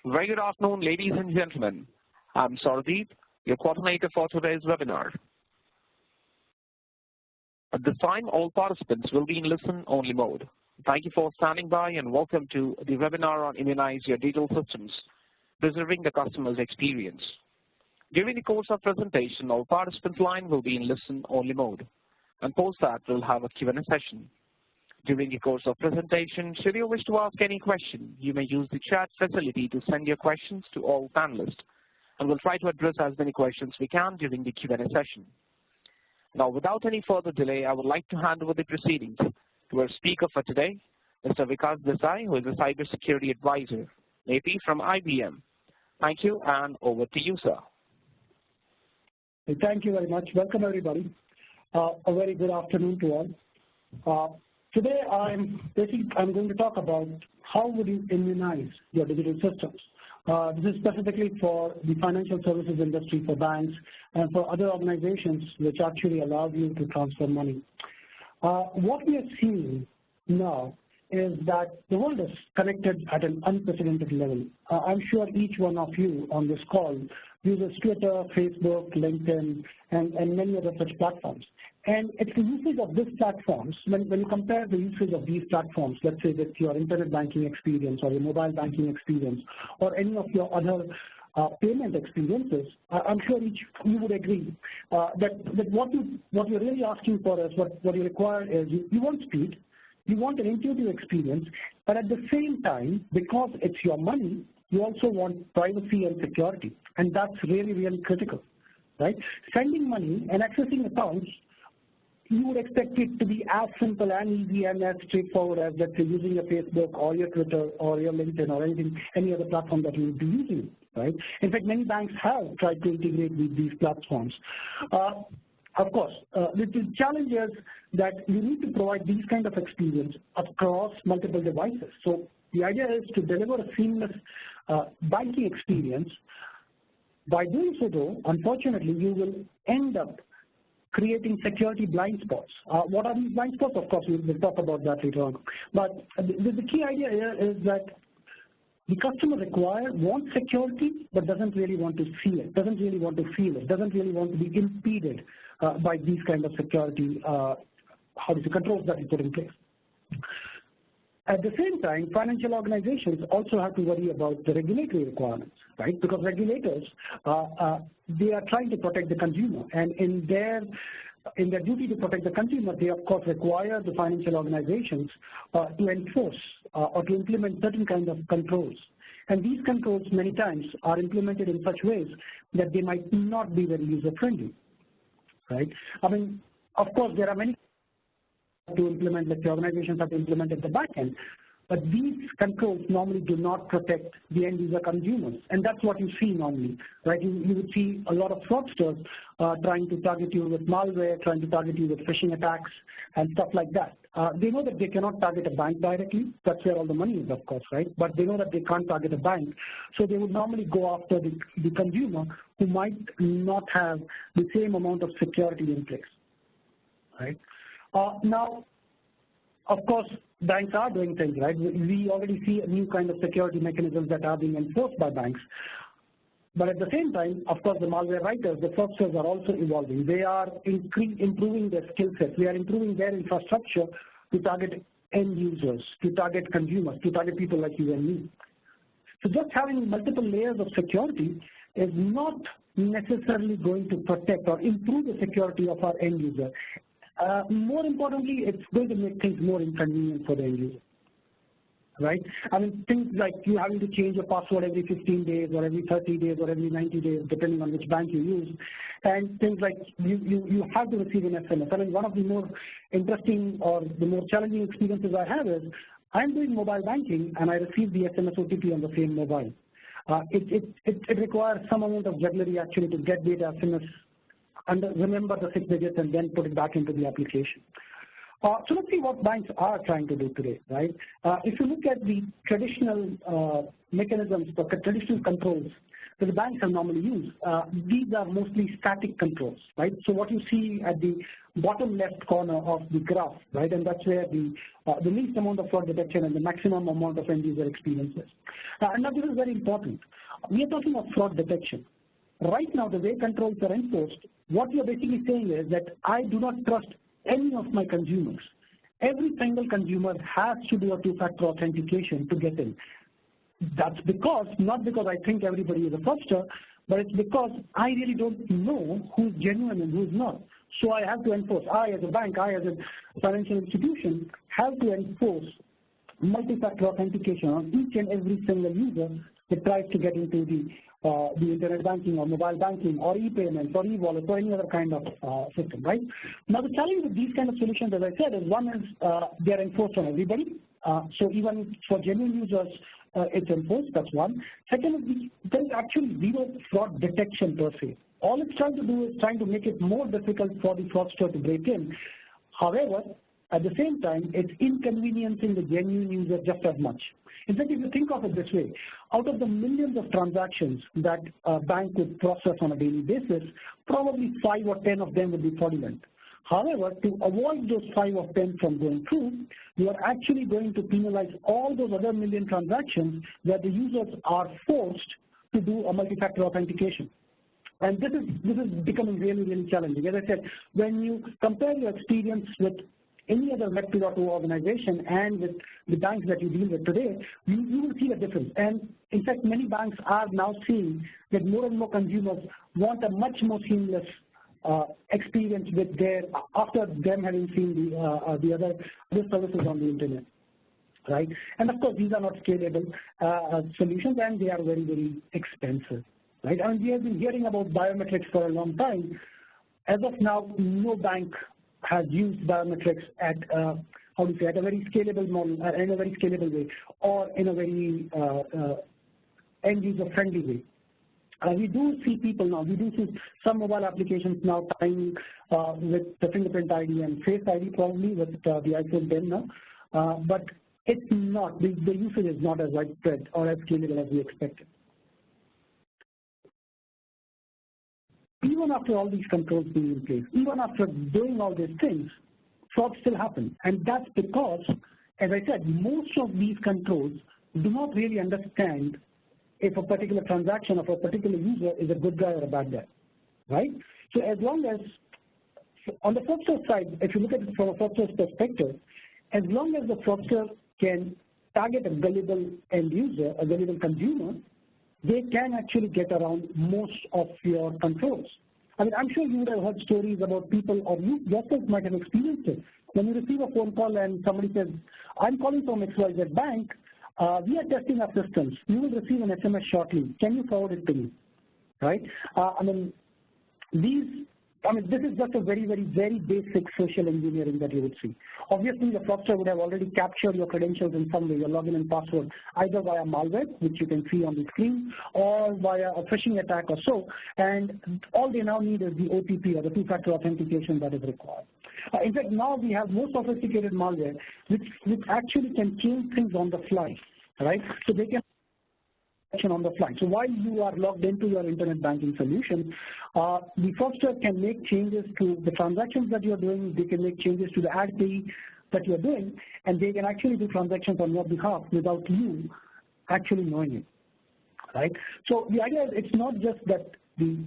Very good afternoon, ladies and gentlemen. I'm Sardeep, your coordinator for today's webinar. At this time, all participants will be in listen-only mode. Thank you for standing by and welcome to the webinar on Immunize Your Digital Systems, preserving the customer's experience. During the course of presentation, all participants' line will be in listen-only mode, and post that we'll have a Q&A session. During the course of presentation, should you wish to ask any question, you may use the chat facility to send your questions to all panelists, and we'll try to address as many questions we can during the Q&A session. Now, without any further delay, I would like to hand over the proceedings to our speaker for today, Mr. Vikas Desai, who is a cybersecurity advisor, AP from IBM. Thank you, and over to you, sir. Thank you very much. Welcome, everybody. A very good afternoon to all. Today, I'm going to talk about how would you immunize your digital systems. This is specifically for the financial services industry, for banks, and for other organizations which actually allow you to transfer money. What we are seeing now is that the world is connected at an unprecedented level. I'm sure each one of you on this call uses Twitter, Facebook, LinkedIn, and many other such platforms. And it's the usage of these platforms, when you compare the usage of these platforms, let's say with your internet banking experience or your mobile banking experience or any of your other payment experiences, I'm sure you would agree that what you're really asking for is what you require is you want speed, you want an intuitive experience, but at the same time, because it's your money, you also want privacy and security, and that's really, really critical, right? Sending money and accessing accounts, you would expect it to be as simple and easy and as straightforward as, let's say, using your Facebook or your Twitter or your LinkedIn or any other platform that you would be using, right? In fact, many banks have tried to integrate with these platforms. Of course, the challenge is that you need to provide these kind of experience across multiple devices. So the idea is to deliver a seamless banking experience. By doing so, though, unfortunately, you will end up creating security blind spots. What are these blind spots? Of course, we'll talk about that later on. But the key idea here is that the customer wants security, but doesn't really want to see it, doesn't really want to feel it, doesn't really want to be impeded by these kind of security controls that we put in place. At the same time, financial organizations also have to worry about the regulatory requirements, right? Because regulators, they are trying to protect the consumer, and in their duty to protect the consumer, they of course require the financial organizations to enforce or to implement certain kind of controls. And these controls many times are implemented in such ways that they might not be very user-friendly, right? I mean, of course, there are many to implement, like the organizations have to implement at the back end, but these controls normally do not protect the end user consumers, and that's what you see normally, right? You would see a lot of fraudsters trying to target you with malware, trying to target you with phishing attacks and stuff like that. They know that they cannot target a bank directly. That's where all the money is, of course, right? But they know that they can't target a bank, so they would normally go after the consumer who might not have the same amount of security in place, right? Now, of course, banks are doing things, right? We already see a new kind of security mechanisms that are being enforced by banks. But at the same time, of course, the malware writers, the fraudsters are also evolving. They are improving their skill sets. They are improving their infrastructure to target end users, to target consumers, to target people like you and me. So just having multiple layers of security is not necessarily going to protect or improve the security of our end user. More importantly, it's going to make things more inconvenient for the end user, right? I mean, things like you having to change your password every 15 days or every 30 days or every 90 days, depending on which bank you use, and things like you have to receive an SMS. I mean, one of the more interesting or the more challenging experiences I have is I'm doing mobile banking and I receive the SMS OTP on the same mobile. It requires some amount of jugglery actually to get data SMS and remember the 6 digits and then put it back into the application. So let's see what banks are trying to do today, right? If you look at the traditional mechanisms, the traditional controls that the banks have normally used, these are mostly static controls, right? So what you see at the bottom left corner of the graph, right, and that's where the least amount of fraud detection and the maximum amount of end-user experience is. And now this is very important. We are talking about fraud detection. Right now, the way controls are enforced, what you're basically saying is that I do not trust any of my consumers. Every single consumer has to do a two-factor authentication to get in. That's because, not because I think everybody is a fraudster, but it's because I really don't know who's genuine and who's not. So I have to enforce, I as a bank, I as a financial institution, have to enforce multi-factor authentication on each and every single user that tries to get into the internet banking or mobile banking or e-payments or e-wallet or any other kind of system, right? Now the challenge with these kind of solutions, as I said, is one is they're enforced on everybody. So even for genuine users, it's enforced, that's one. Second is there is actually zero fraud detection per se. All it's trying to do is trying to make it more difficult for the fraudster to break in. However, at the same time, it's inconveniencing the genuine user just as much. In fact, if you think of it this way, out of the millions of transactions that a bank would process on a daily basis, probably 5 or 10 of them would be fraudulent. However, to avoid those 5 or 10 from going through, you are actually going to penalize all those other million transactions where the users are forced to do a multi-factor authentication. And this is becoming really, really challenging. As I said, when you compare your experience with any other Web 2.0 organization and with the banks that you deal with today, you will see a difference. And in fact, many banks are now seeing that more and more consumers want a much more seamless experience with after them having seen the other services on the internet, right? And of course, these are not scalable solutions, and they are very, very expensive, right? I mean, we have been hearing about biometrics for a long time. As of now, no bank has used biometrics at at a very scalable model, in a very scalable way, or in a very end-user friendly way. We do see people now, we do see some mobile applications now tying with the fingerprint ID and face ID probably with the iPhone 10 now, but it's not, the usage is not as widespread or as scalable as we expected. Even after all these controls being in place, even after doing all these things, fraud still happen. And that's because, as I said, most of these controls do not really understand if a particular transaction of a particular user is a good guy or a bad guy, right? So as long as, on the fraudster side, if you look at it from a fraudster's perspective, as long as the fraudster can target a gullible end user, a gullible consumer, they can actually get around most of your controls. I mean, I'm sure you would have heard stories about people, or you yourself might have experienced it. When you receive a phone call and somebody says, I'm calling from XYZ Bank, we are testing our systems. You will receive an SMS shortly. Can you forward it to me? Right? This is just a very, very, very basic social engineering that you would see. Obviously, the fraudster would have already captured your credentials in some way, your login and password, either via malware, which you can see on the screen, or via a phishing attack or so. And all they now need is the OTP or the two-factor authentication that is required. In fact, now we have more sophisticated malware, which actually can change things on the fly, right? So they can on the fly. So while you are logged into your internet banking solution, the fraudster can make changes to the transactions that you're doing, they can make changes to the ad fee that you're doing, and they can actually do transactions on your behalf without you actually knowing it, right? So the idea is it's not just that the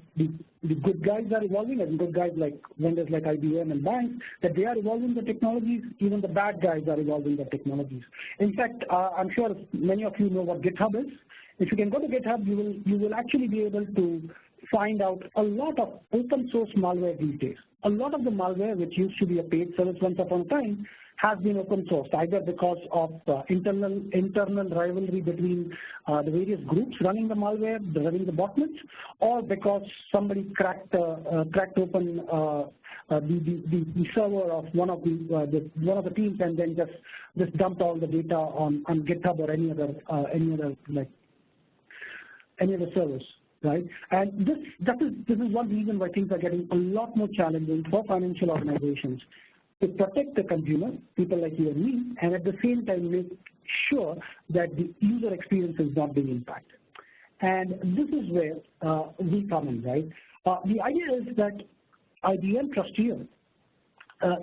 good guys are evolving, and good guys like vendors like IBM and banks, that they are evolving the technologies, even the bad guys are evolving the technologies. In fact, I'm sure many of you know what GitHub is. If you can go to GitHub, you will actually be able to find out a lot of open source malware these days. A lot of the malware, which used to be a paid service once upon a time, has been open sourced, either because of internal rivalry between the various groups running the malware, running the botnets, or because somebody cracked open the server of one of the teams and then just dumped all the data on GitHub or any other service, right? And this is one reason why things are getting a lot more challenging for financial organizations to protect the consumer, people like you and me, and at the same time make sure that the user experience is not being impacted. And this is where we come in, right? The idea is that IBM Trusteer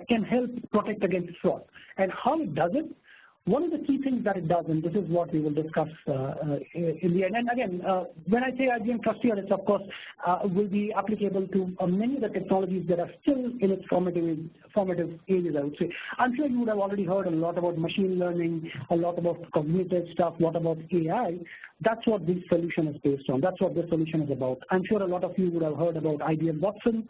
can help protect against fraud. And how it does it? One of the key things that it does, and this is what we will discuss in the end. And again, when I say IBM Trusteer, it's of course will be applicable to many of the technologies that are still in its formative ages, I would say. I'm sure you would have already heard a lot about machine learning, a lot about cognitive stuff, what about AI. That's what this solution is based on. That's what this solution is about. I'm sure a lot of you would have heard about IBM Watson.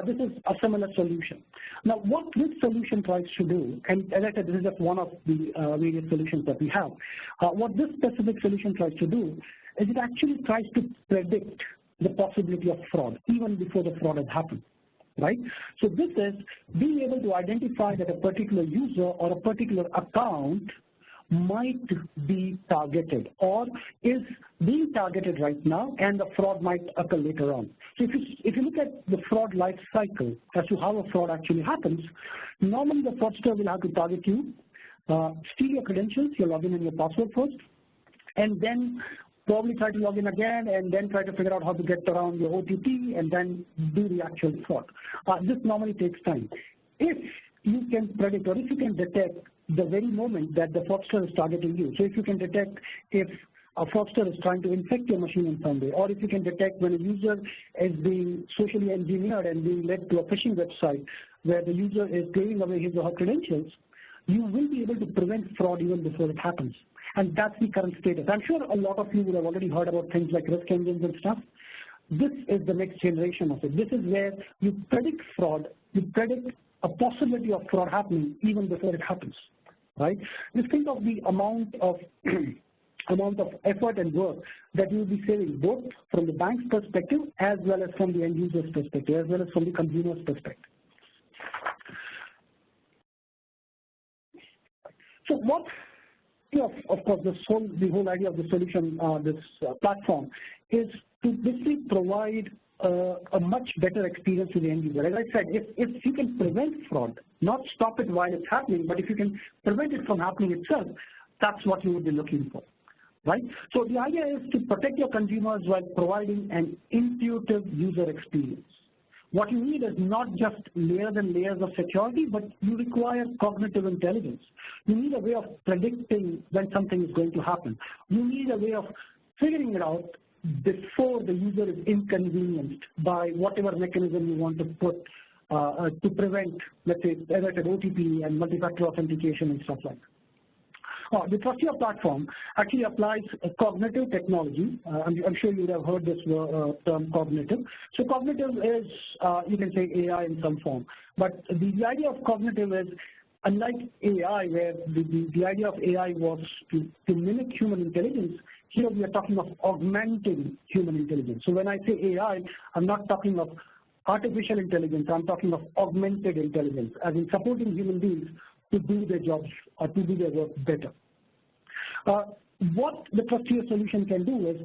This is a similar solution. Now, what this solution tries to do, and as I said, this is just one of the various solutions that we have. What this specific solution tries to do is it actually tries to predict the possibility of fraud even before the fraud has happened, right? So this is being able to identify that a particular user or a particular account might be targeted or is being targeted right now, and the fraud might occur later on. So if you look at the fraud life cycle as to how a fraud actually happens, normally the fraudster will have to target you, steal your credentials, your login and your password first, and then probably try to log in again and then try to figure out how to get around your OTP and then do the actual fraud. This normally takes time. If you can predict or if you can detect the very moment that the fraudster is targeting you, so if you can detect if a fraudster is trying to infect your machine in some way, or if you can detect when a user is being socially engineered and being led to a phishing website where the user is giving away his or her credentials, you will be able to prevent fraud even before it happens. And that's the current status. I'm sure a lot of you would have already heard about things like risk engines and stuff. This is the next generation of it. This is where you predict fraud, you predict a possibility of fraud happening even before it happens, right? Just think of the amount of effort and work that you will be saving both from the bank's perspective as well as from the end user's perspective, as well as from the consumer's perspective. So what, of course, the whole idea of the solution, this platform, is to basically provide a much better experience to the end user. As I said, if you can prevent fraud, not stop it while it's happening, but if you can prevent it from happening itself, that's what you would be looking for, right? So the idea is to protect your consumers while providing an intuitive user experience. What you need is not just layers and layers of security, but you require cognitive intelligence. You need a way of predicting when something is going to happen. You need a way of figuring it out before the user is inconvenienced by whatever mechanism you want to put to prevent, let's say, as I said, OTP and multi-factor authentication and stuff like that. The Trusteer platform actually applies a cognitive technology. I'm sure you would have heard this term cognitive. So cognitive is, you can say AI in some form. But the idea of cognitive is, unlike AI, where the idea of AI was to mimic human intelligence, here we are talking of augmenting human intelligence. So when I say AI, I'm not talking of artificial intelligence, I'm talking of augmented intelligence, as in supporting human beings to do their jobs or to do their work better. What the Trusteer solution can do is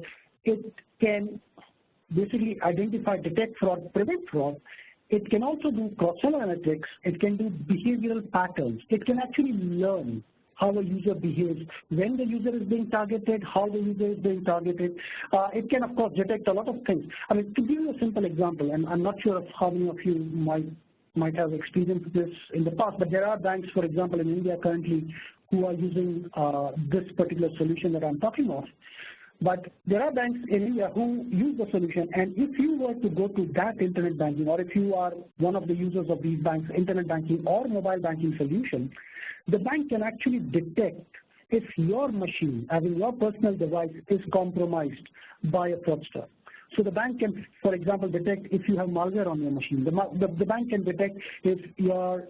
it can basically identify, detect fraud, prevent fraud. It can also do cross-sell analytics. It can do behavioral patterns. It can actually learn how a user behaves, when the user is being targeted, how the user is being targeted. It can, of course, detect a lot of things. I mean, to give you a simple example, and I'm not sure of how many of you might have experienced this in the past, but there are banks, for example, in India currently who are using this particular solution that I'm talking of. But there are banks in India who use the solution, and if you were to go to that internet banking, or if you are one of the users of these banks' internet banking or mobile banking solution, the bank can actually detect if your machine, as in your personal device, is compromised by a fraudster. So the bank can, for example, detect if you have malware on your machine. The bank can detect if your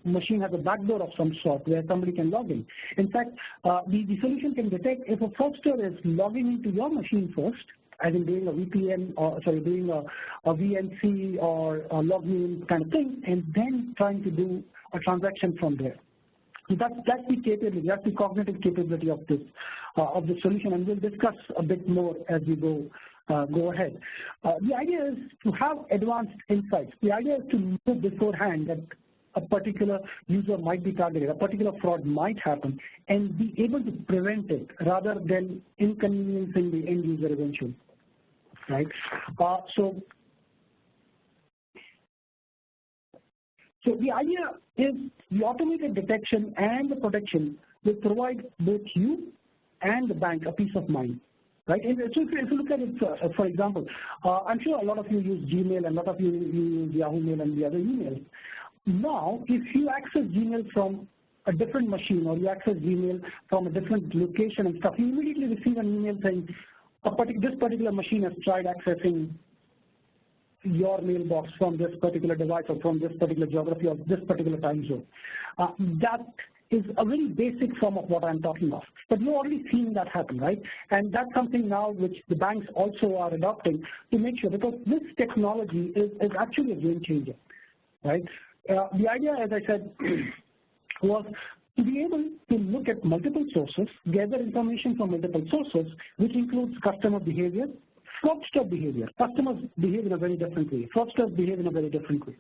machine has a backdoor of some sort where somebody can log in. In fact, the solution can detect if a fraudster is logging into your machine first, as in doing a VPN, or sorry, doing a VNC or a login kind of thing, and then trying to do a transaction from there. So that's the capability, that's the cognitive capability of this solution, and we'll discuss a bit more as we go ahead. The idea is to have advanced insights. The idea is to know beforehand that a particular user might be targeted, a particular fraud might happen, and be able to prevent it rather than inconveniencing the end user eventually, right? So the idea is the automated detection and the protection will provide both you and the bank a peace of mind, right? And so if you look at it, for example, I'm sure a lot of you use Gmail and a lot of you use Yahoo Mail and the other emails. Now, if you access Gmail from a different machine or you access Gmail from a different location and stuff, you immediately receive an email saying this particular machine has tried accessing your mailbox from this particular device or from this particular geography or this particular time zone. That is a very basic form of what I'm talking of. But you're already seeing that happen, right? And that's something now which the banks also are adopting to make sure, because this technology is actually a game changer, right? The idea, as I said, was to be able to look at multiple sources, gather information from multiple sources, which includes customer behavior, fraudster behavior. Customers behave in a very different way. Fraudsters behave in a very different way.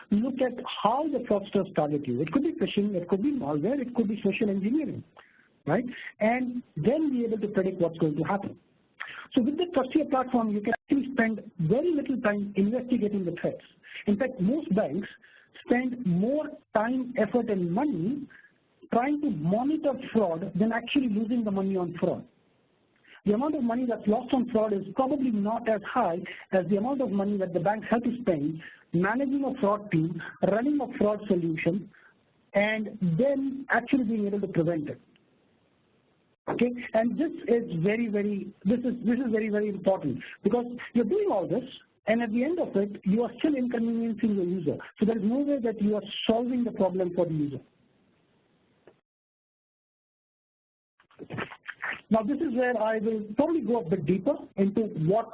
Look at how the fraudsters target you. It could be phishing, it could be malware, it could be social engineering, right? And then be able to predict what's going to happen. So with the Trustia platform, you can actually spend very little time investigating the threats. In fact, most banks spend more time, effort, and money trying to monitor fraud than actually losing the money on fraud. The amount of money that's lost on fraud is probably not as high as the amount of money that the banks have to spend managing a fraud team, running a fraud solution, and then actually being able to prevent it. Okay, and this is very, very important, because you're doing all this, and at the end of it, you are still inconveniencing the user. So there is no way that you are solving the problem for the user. Now, this is where I will probably go a bit deeper into what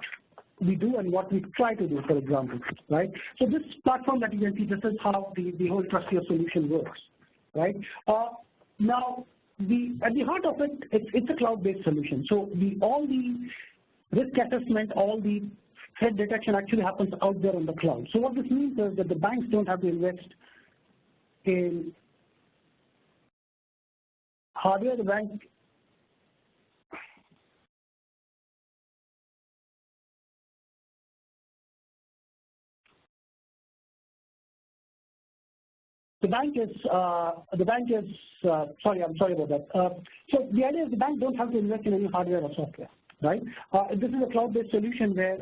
we do and what we try to do, for example, right? So this platform that you can see, this is how the whole Trustia solution works, right? Now, at the heart of it, it's a cloud-based solution. So all the risk assessment, all the threat detection actually happens out there on the cloud. So what this means is that the banks don't have to invest in hardware. Sorry, I'm sorry about that. So the idea is the bank don't have to invest in any hardware or software, right? This is a cloud-based solution where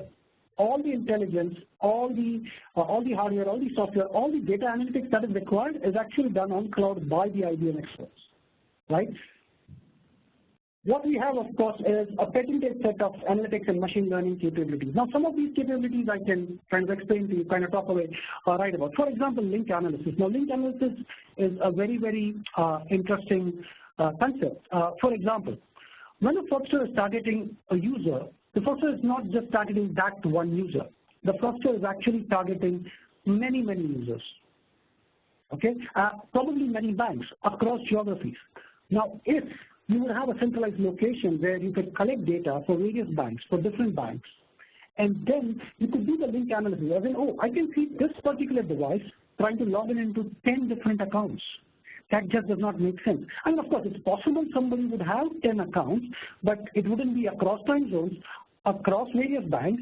all the intelligence, all the hardware, all the software, all the data analytics that is required is actually done on cloud by the IBM experts, right? What we have, of course, is a patented set of analytics and machine learning capabilities. Now, some of these capabilities I can kind of explain to you, kind of talk away right about. For example, link analysis. Now, link analysis is a very, very interesting concept. For example, when a fraudster is targeting a user, the fraudster is not just targeting that one user. The fraudster is actually targeting many, many users, okay? Probably many banks across geographies. Now, if you would have a centralized location where you could collect data for various banks, for different banks, and then you could do the link analysis. As in, oh, I can see this particular device trying to log in into 10 different accounts. That just does not make sense. I mean, of course, it's possible somebody would have 10 accounts, but it wouldn't be across time zones, across various banks,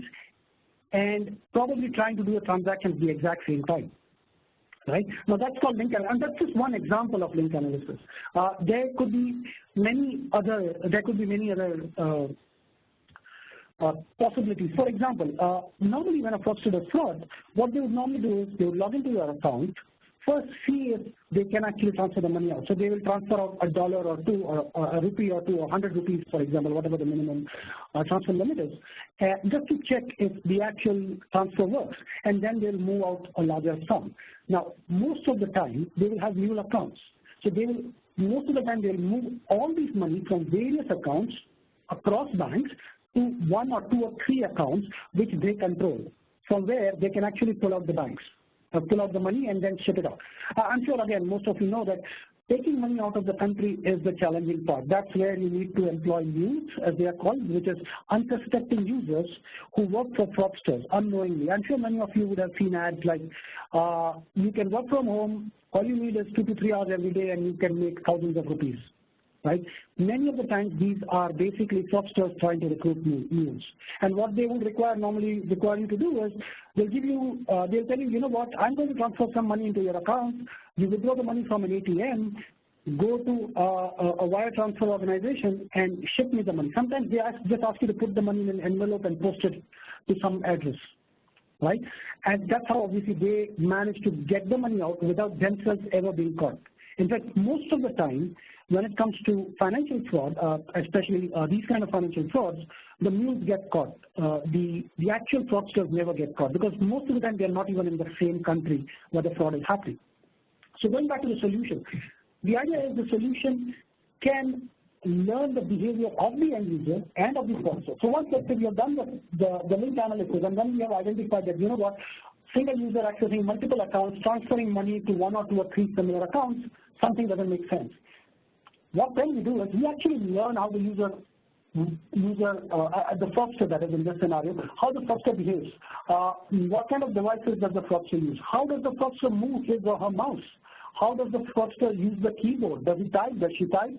and probably trying to do a transaction at the exact same time. Right? Now that's called link analysis, and that's just one example of link analysis. There could be many other possibilities. For example, normally when a fraudster does fraud, what they would normally do is they would log into your account, first see if they can actually transfer the money out. So they will transfer out $1 or $2 or a rupee or 2 or 100 rupees, for example, whatever the minimum transfer limit is, just to check if the actual transfer works, and then they'll move out a larger sum. Now, most of the time, they will have mule accounts. So most of the time, they'll move all this money from various accounts across banks to 1 or 2 or 3 accounts which they control, from where they can actually pull out the money and then ship it out. I'm sure, again, most of you know that Taking money out of the country is the challenging part. That's where you need to employ mules, as they are called, which is unsuspecting users who work for fraudsters unknowingly. I'm sure many of you would have seen ads like, you can work from home, all you need is 2 to 3 hours every day and you can make thousands of rupees, right? Many of the times these are basically fraudsters trying to recruit mules. And what they would normally require you to do is, they'll tell you, you know what, I'm going to transfer some money into your account. You withdraw the money from an ATM, go to a wire transfer organization and ship me the money. Sometimes they just ask you to put the money in an envelope and post it to some address, right? And that's how obviously they manage to get the money out without themselves ever being caught. In fact, most of the time, when it comes to financial fraud, especially these kind of financial frauds, the mules get caught. The actual fraudsters never get caught because most of the time they're not even in the same country where the fraud is happening. So going back to the solution, the idea is the solution can learn the behavior of the end user and of the fraudster. So once let's say we have done the link analysis and then we have identified that, you know what, single user accessing multiple accounts, transferring money to 1 or 2 or 3 similar accounts, something doesn't make sense. What then we do is we actually learn how the the fraudster that is in this scenario, how the fraudster behaves, what kind of devices does the fraudster use, how does the fraudster move his or her mouse, how does the fraudster use the keyboard, does he type, does she type,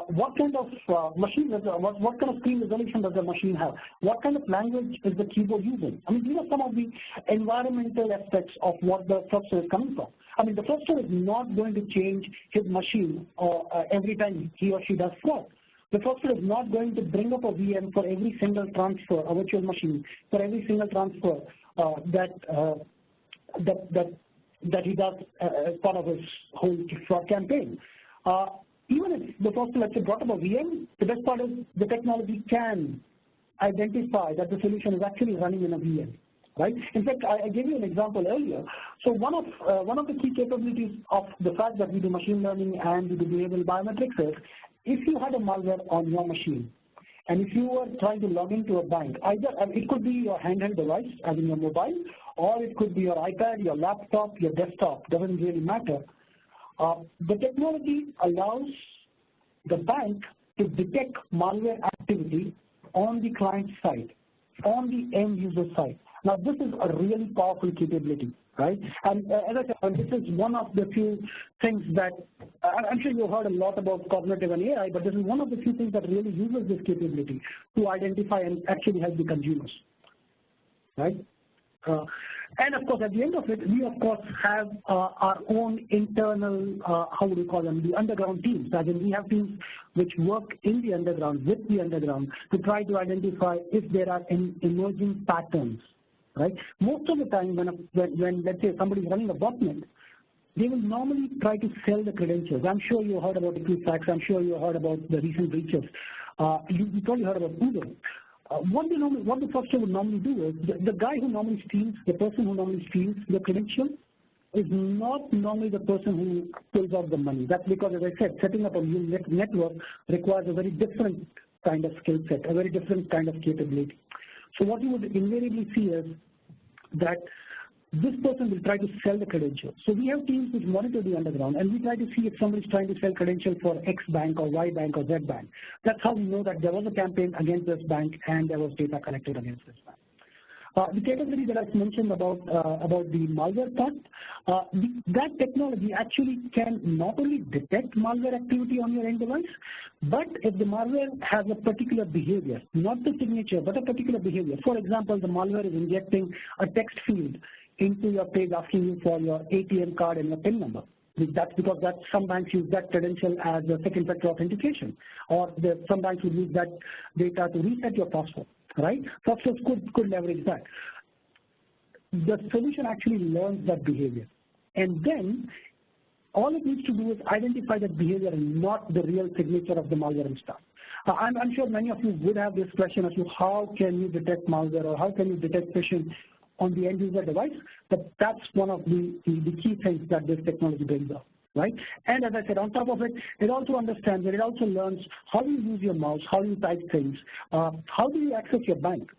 what kind of machine, what kind of screen resolution does the machine have, what kind of language is the keyboard using. I mean, these are some of the environmental aspects of what the fraudster is coming from. I mean, the fraudster is not going to change his machine every time he or she does fraud. The fraudster is not going to bring up a VM for every single transfer, a virtual machine, for every single transfer that he does as part of his whole fraud campaign. Even if the fraudster, let's say, brought up a VM, the best part is the technology can identify that the solution is actually running in a VM. Right? In fact, I gave you an example earlier. So one of the key capabilities of the fact that we do machine learning and we do behavioral biometrics is, if you had a malware on your machine, and if you were trying to log into a bank, either it could be your handheld device, as in your mobile, or it could be your iPad, your laptop, your desktop, doesn't really matter. The technology allows the bank to detect malware activity on the client side, on the end user side. Now, this is a really powerful capability, right? And as I said, this is one of the few things that, I'm sure you've heard a lot about cognitive and AI, but this is one of the few things that really uses this capability to identify and actually help the consumers, right? And of course, at the end of it, we of course have our own internal, how would you call them, the underground teams. As in, we have teams which work in the underground, with the underground, to try to identify if there are any emerging patterns. Right? Most of the time when let's say somebody is running a botnet, they will normally try to sell the credentials. I'm sure you heard about Equifax. I'm sure you heard about the recent breaches. You probably heard about Uber. What the fraudster would normally do is, the guy who normally steals, the person who normally steals the credential is not normally the person who pulls out the money. That's because, as I said, setting up a new network requires a very different kind of skill set, a very different kind of capability. So what you would invariably see is that this person will try to sell the credentials. So we have teams which monitor the underground, and we try to see if somebody's trying to sell credentials for X bank or Y bank or Z bank. That's how we know that there was a campaign against this bank and there was data collected against this bank. The capability that I mentioned about the malware part, that technology actually can not only detect malware activity on your end device, but if the malware has a particular behavior, not the signature, but a particular behavior. For example, the malware is injecting a text field into your page asking you for your ATM card and your PIN number. That's because some banks use that credential as a second factor authentication, or some banks would use that data to reset your password. Right? Fraudsters could leverage that. The solution actually learns that behavior. And then all it needs to do is identify that behavior and not the real signature of the malware and stuff. I'm sure many of you would have this question as to how can you detect malware or how can you detect phishing on the end user device, but that's one of the key things that this technology brings up. Right? And as I said, on top of it, it also understands and it also learns how you use your mouse, how you type things, how do you access your bank.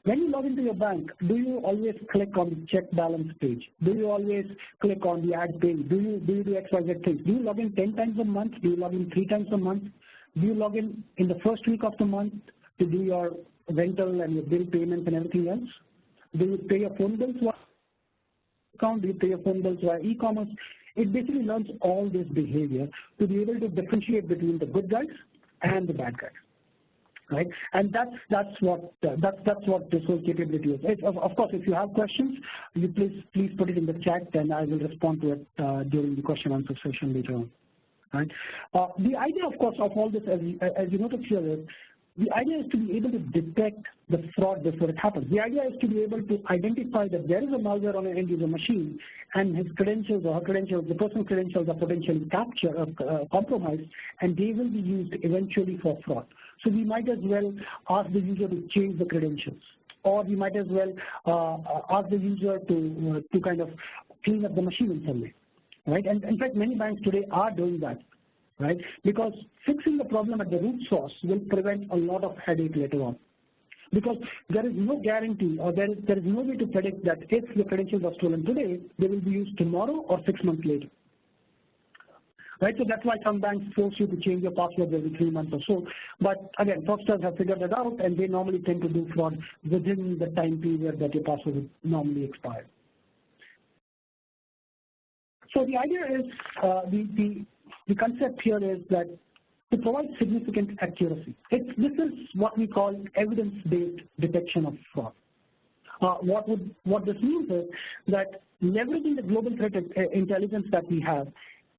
When you log into your bank, do you always click on the check balance page? Do you always click on the ad page? Do you do XYZ things? Do you log in 10 times a month? Do you log in 3 times a month? Do you log in the first week of the month to do your rental and your bill payments and everything else? Do you pay your phone bills via account? Do you pay your phone bills via e-commerce? It basically learns all this behavior to be able to differentiate between the good guys and the bad guys. Right, and that's what this whole capability is. Of course, if you have questions, you please put it in the chat, and I will respond to it during the question and answer session later on. Right. The idea, of course, of all this, as you notice here, is the idea is to be able to detect the fraud before it happens. The idea is to be able to identify that there is a malware on an end user machine, and his credentials or her credentials, the person's credentials are potentially captured or compromised, and they will be used eventually for fraud. So we might as well ask the user to change the credentials, or we might as well ask the user to kind of clean up the machine in some way, right? And in fact, many banks today are doing that, right? Because fixing the problem at the root source will prevent a lot of headache later on. Because there is no guarantee, or there is no way to predict that if the credentials are stolen today, they will be used tomorrow or 6 months later. Right, so that's why some banks force you to change your password every 3 months or so. But again, fraudsters have figured that out, and they normally tend to do fraud within the time period that your password would normally expire. So the idea is, the concept here is that to provide significant accuracy. This is what we call evidence-based detection of fraud. What this means is that leveraging the global threat intelligence that we have,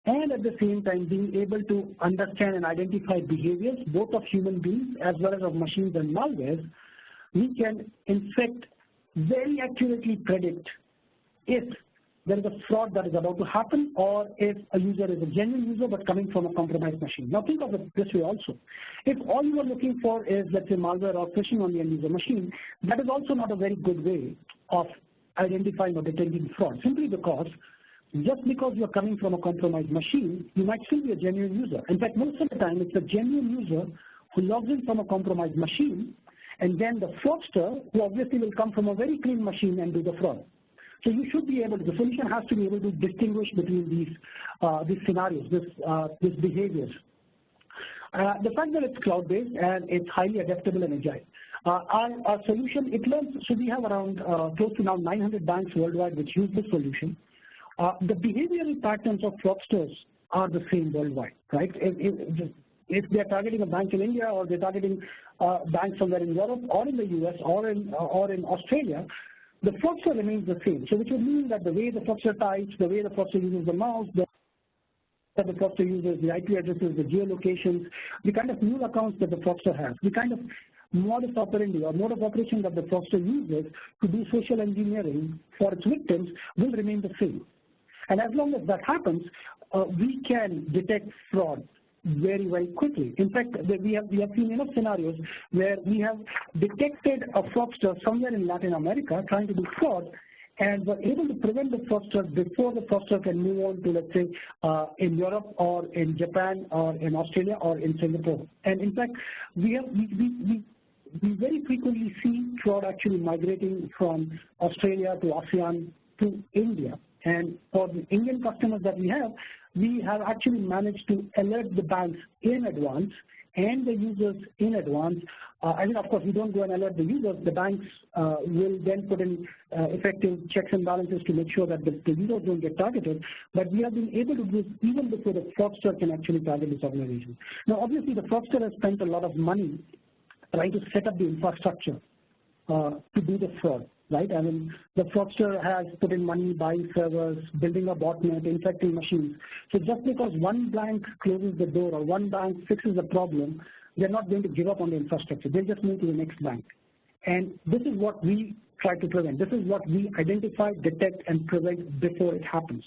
and at the same time being able to understand and identify behaviors, both of human beings as well as of machines and malwares, we can in fact very accurately predict if there is a fraud that is about to happen, or if a user is a genuine user but coming from a compromised machine. Now think of it this way also. If all you are looking for is, let's say, malware or phishing on the end user machine, that is also not a very good way of identifying or detecting fraud, simply because just because you're coming from a compromised machine, you might still be a genuine user. In fact, most of the time, it's a genuine user who logs in from a compromised machine, and then the fraudster, who obviously will come from a very clean machine and do the fraud. So you should be able to, the solution has to be able to distinguish between these scenarios, these behaviors. The fact that it's cloud-based and it's highly adaptable and agile. Our solution, it learns, so we have around close to now 900 banks worldwide which use this solution. The behavioral patterns of fraudsters are the same worldwide, right? If they're targeting a bank in India, or they're targeting banks somewhere in Europe or in the US or in Australia, the fraudster remains the same. So which would mean that the way the fraudster types, the way the fraudster uses the mouse, the fraudster uses the IP addresses, the geolocations, the kind of new accounts that the fraudster has, the kind of modus operandi or mode of operation that the fraudster uses to do social engineering for its victims will remain the same. And as long as that happens, we can detect fraud very, very quickly. In fact, we have seen enough scenarios where we have detected a fraudster somewhere in Latin America trying to do fraud, and were able to prevent the fraudster before the fraudster can move on to, let's say, in Europe or in Japan or in Australia or in Singapore. And in fact, we very frequently see fraud actually migrating from Australia to ASEAN to India. And for the Indian customers that we have actually managed to alert the banks in advance and the users in advance. I mean, of course, we don't go and alert the users. The banks will then put in effective checks and balances to make sure that the users don't get targeted. But we have been able to do this even before the fraudster can actually target this organization. Now, obviously, the fraudster has spent a lot of money trying to set up the infrastructure to do the fraud. Right? I mean, the fraudster has put in money buying servers, building a botnet, infecting machines. So just because one bank closes the door or one bank fixes the problem, they're not going to give up on the infrastructure. They'll just move to the next bank. And this is what we try to prevent. This is what we identify, detect, and prevent before it happens.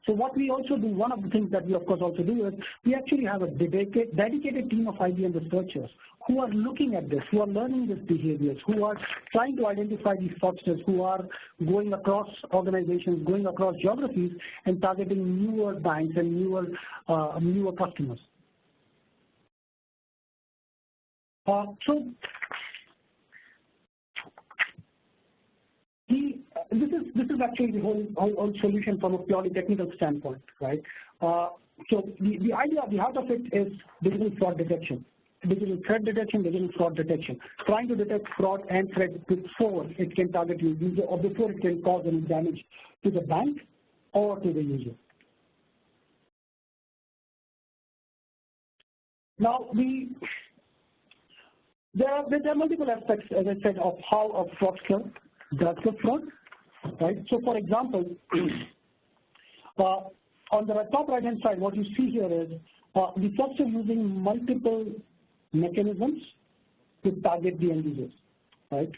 So what we also do, one of the things that we of course also do is we actually have a dedicated team of IBM researchers who are looking at this, who are learning these behaviors, who are trying to identify these fraudsters, who are going across organizations, going across geographies, and targeting newer banks and newer customers. So This is actually the whole solution from a purely technical standpoint, right? So the idea at the heart of it is digital fraud detection, digital threat detection, digital fraud detection, trying to detect fraud and threat before it can target your user or before it can cause any damage to the bank or to the user. Now, there are multiple aspects, as I said, of how a fraudster does the fraud, right? So, for example, on the top right-hand side, what you see here is the fraudster using multiple mechanisms to target the end users, right?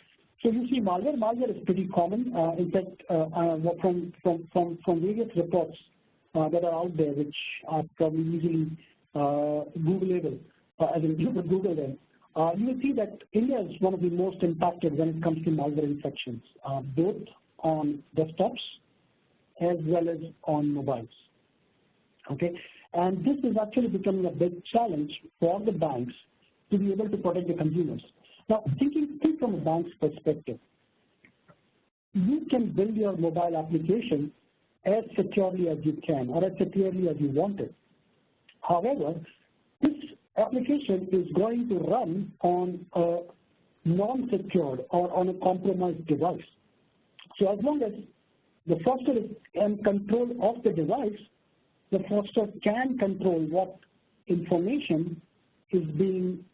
So you see malware. Malware is pretty common. In fact, from various reports that are out there, which are probably easily Googleable, as in you could Google them, you will see that India is one of the most impacted when it comes to malware infections, both on desktops as well as on mobiles. Okay, and this is actually becoming a big challenge for the banks to be able to protect the consumers. Now, think from a bank's perspective, you can build your mobile application as securely as you can or as securely as you want it. However, this application is going to run on a non-secured or on a compromised device. So as long as the fraudster is in control of the device, the fraudster can control what information is being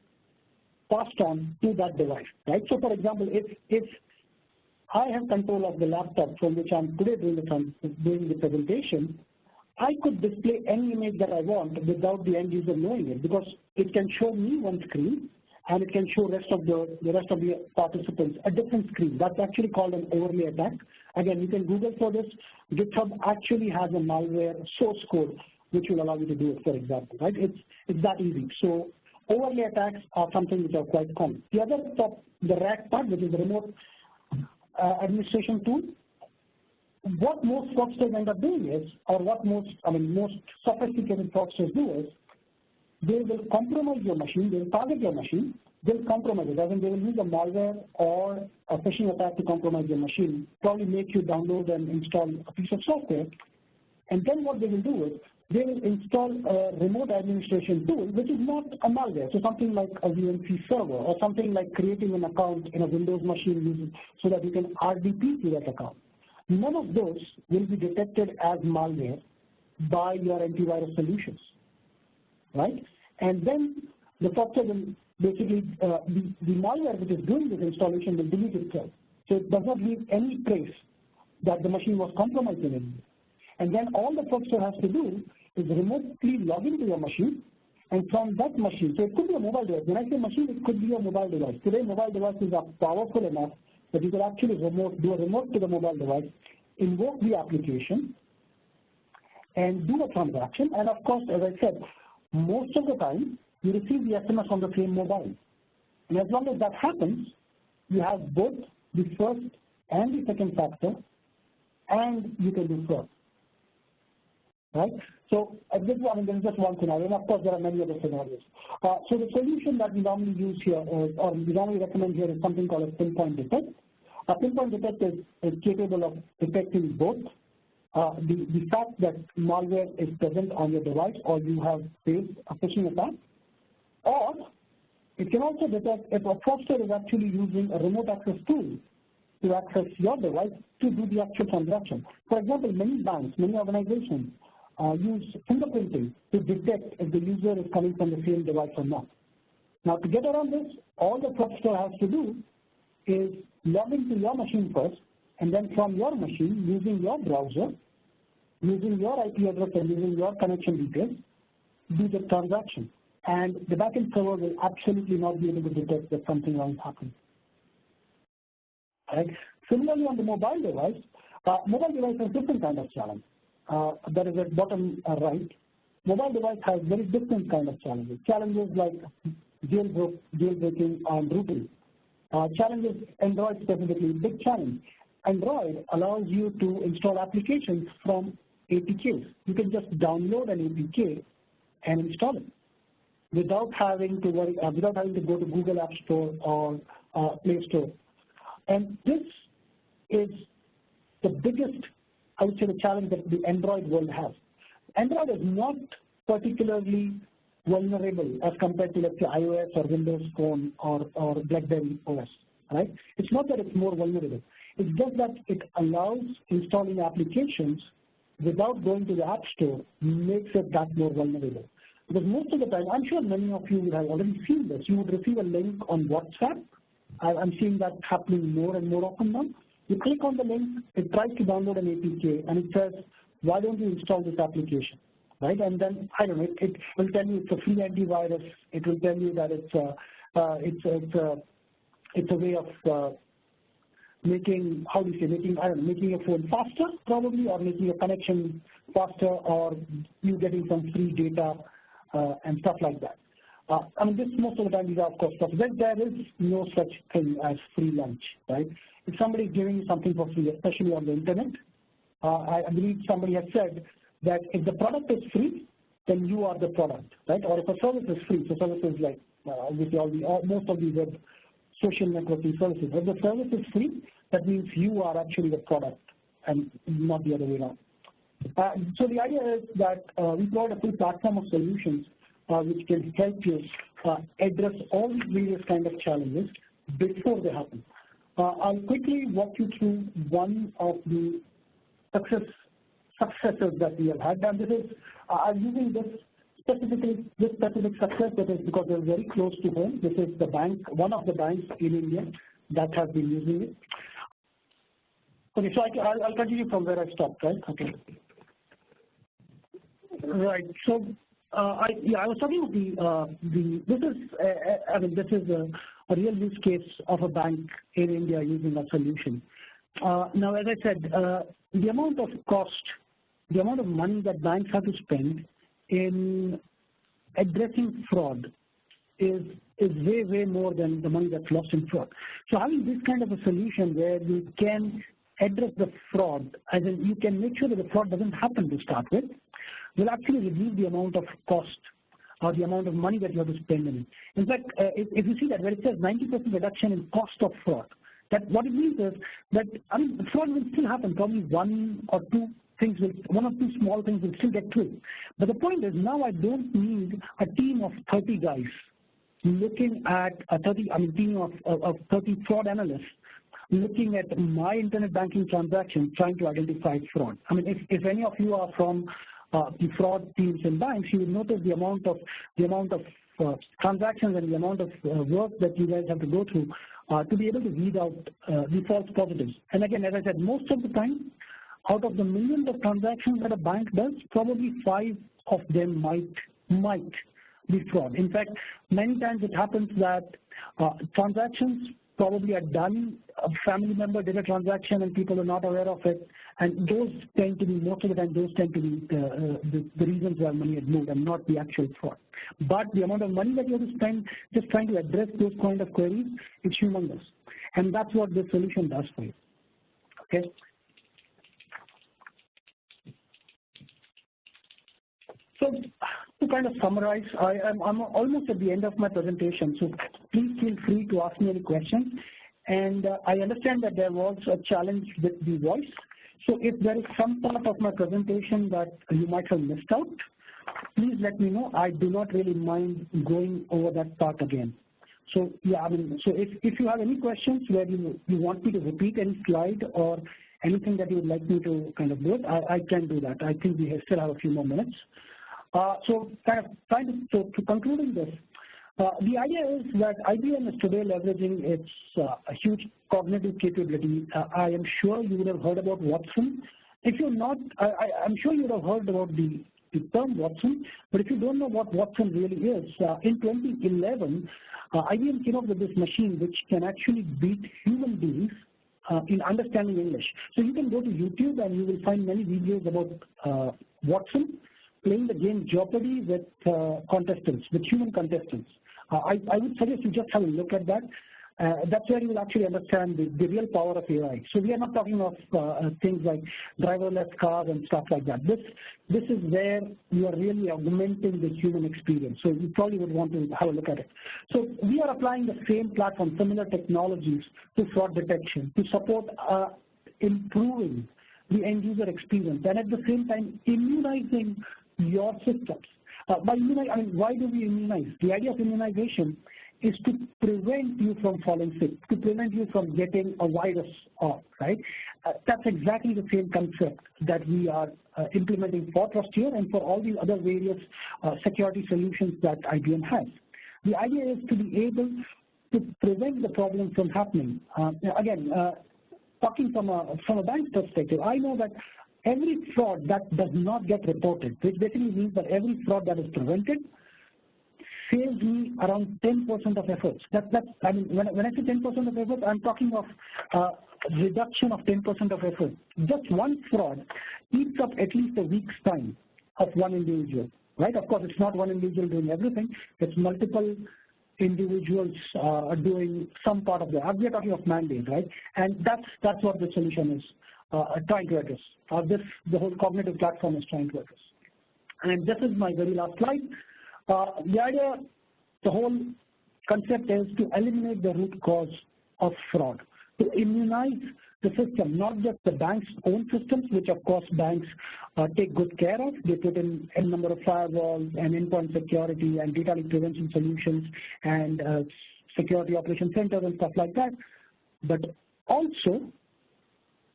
passed on to that device, right? So for example, if I have control of the laptop from which I'm today doing the presentation, I could display any image that I want without the end user knowing it, because it can show me one screen and it can show the rest of the participants a different screen. That's actually called an overlay attack. Again, you can Google for this. GitHub actually has a malware source code which will allow you to do it, for example, right? It's that easy. So overlay attacks are something which are quite common. The other the RAC part, which is the remote administration tool, what most fraudsters end up doing is, or what most sophisticated fraudsters do is, they will compromise your machine, they will target your machine, they'll compromise it. As in, they will use a malware or a phishing attack to compromise your machine, probably make you download and install a piece of software, and then what they will do is, they will install a remote administration tool, which is not a malware. So something like a VNC server, or something like creating an account in a Windows machine so that you can RDP to that account. None of those will be detected as malware by your antivirus solutions, right? And then the fraudster will basically, the malware which is doing this installation will delete itself. So it does not leave any trace that the machine was compromised in any way. And then all the fraudster has to do is remotely log into your machine, and from that machine, so it could be a mobile device. When I say machine, it could be a mobile device. Today, mobile devices are powerful enough that you could actually do a remote to the mobile device, invoke the application, and do a transaction. And of course, as I said, most of the time, you receive the SMS on the same mobile. And as long as that happens, you have both the first and the second factor, and you can do fraud. Right? So this is just one scenario, and of course there are many other scenarios. So the solution that we normally use here, or we normally recommend here, is something called a pinpoint detect. A pinpoint detect is capable of detecting both the fact that malware is present on your device, or you have faced a phishing attack, or it can also detect if a fraudster is actually using a remote access tool to access your device to do the actual transaction. For example, many banks, many organizations use fingerprinting to detect if the user is coming from the same device or not. Now, to get around this, all the fraudster has to do is log into your machine first, and then from your machine, using your browser, using your IP address and using your connection details, do the transaction. And the backend server will absolutely not be able to detect that something wrong happened. Right? Similarly, on the mobile device has a different kind of challenge. That is at bottom right. Mobile device has very different kind of challenges. Challenges like jailbreaking and rooting. Challenges, Android specifically, big challenge. Android allows you to install applications from APKs. You can just download an APK and install it without having to worry, without having to go to Google App Store or Play Store. And this is the biggest, I would say, the challenge that the Android world has. Android is not particularly vulnerable as compared to, let's say, iOS or Windows Phone or BlackBerry OS, right? It's not that it's more vulnerable. It's just that it allows installing applications without going to the App Store, makes it that more vulnerable. Because most of the time, I'm sure many of you would have already seen this. You would receive a link on WhatsApp. I'm seeing that happening more and more often now. You click on the link, it tries to download an APK, and it says, why don't you install this application, right? And then, I don't know, it will tell you it's a free antivirus. It will tell you that it's a way of making, how do you say, making your phone faster, probably, or making your connection faster, or you getting some free data and stuff like that. I mean, this most of the time these are, of course, stuff. There is no such thing as free lunch, right? If somebody is giving you something for free, especially on the internet, I believe somebody has said that if the product is free, then you are the product, right? Or if a service is free, so services like obviously most of the web social networking services. If the service is free, that means you are actually the product and not the other way around. So the idea is that we provide a full platform of solutions which can help you address all these various kind of challenges before they happen. I'll quickly walk you through one of the successes that we have had. And this is, I'm using this specific success that is because they're very close to home. This is the bank, one of the banks in India that has been using it. Okay, so I'll continue from where I stopped, right? Okay. Right. So I was talking about this is a real use case of a bank in India using a solution. Now, as I said, the amount of cost, the amount of money that banks have to spend in addressing fraud is way more than the money that's lost in fraud. So having this kind of a solution where you can address the fraud, as in you can make sure that the fraud doesn't happen to start with, will actually reduce the amount of cost or the amount of money that you have to spend in it. In fact, if you see that where it says 90% reduction in cost of fraud, that what it means is that fraud will still happen. Probably one or two small things will still get through. But the point is now I don't need a team of 30 guys looking at team of 30 fraud analysts looking at my internet banking transaction trying to identify fraud. I mean, if any of you are from the fraud teams in banks, you will notice the amount of transactions and the amount of work that you guys have to go through to be able to weed out the false positives. And again, as I said, most of the time, out of the millions of transactions that a bank does, probably 5 of them might be fraud. In fact, many times it happens that transactions probably are done, a family member did a transaction and people are not aware of it, and those tend to be, most of the time, those tend to be the reasons why money is moved and not the actual fraud. But the amount of money that you have to spend just trying to address those kind of queries is humongous. And that's what this solution does for you. Okay. So to kind of summarize, I'm almost at the end of my presentation, so please feel free to ask me any questions. And I understand that there was a challenge with the voice. So if there is some part of my presentation that you might have missed out, please let me know. I do not really mind going over that part again. So yeah, so if you have any questions where you want me to repeat any slide or anything that you would like me to kind of do it, I can do that. I think we still have a few more minutes. So to concluding this, the idea is that IBM is today leveraging its a huge cognitive capability. I am sure you would have heard about Watson. If you're not, I'm sure you would have heard about the term Watson, but if you don't know what Watson really is, in 2011, IBM came up with this machine which can actually beat human beings in understanding English. So you can go to YouTube and you will find many videos about Watson playing the game Jeopardy with contestants, with human contestants. I would suggest you just have a look at that. That's where you will actually understand the real power of AI. So we are not talking of things like driverless cars and stuff like that. This is where you are really augmenting the human experience. So you probably would want to have a look at it. So we are applying the same platform, similar technologies to fraud detection, to support improving the end user experience and at the same time immunizing your systems. By immunize, I mean, why do we immunize? The idea of immunization is to prevent you from falling sick, to prevent you from getting a virus off, right? That's exactly the same concept that we are implementing for Trustier and for all the other various security solutions that IBM has. The idea is to be able to prevent the problem from happening. Again, talking from a bank's perspective, I know that every fraud that does not get reported, which basically means that every fraud that is prevented, saves me around 10% of efforts. I mean, when I say 10% of effort, I'm talking of reduction of 10% of effort. Just one fraud eats up at least a week's time of one individual, right? Of course, it's not one individual doing everything. It's multiple individuals doing some part of the. We are talking of mandate, right? And that's what the solution is trying to address. The whole cognitive platform is trying to address. And this is my very last slide. The idea, the whole concept is to eliminate the root cause of fraud, to immunize the system, not just the bank's own systems, which of course banks take good care of. They put in a number of firewalls and endpoint security and data leak prevention solutions and security operation centers and stuff like that, but also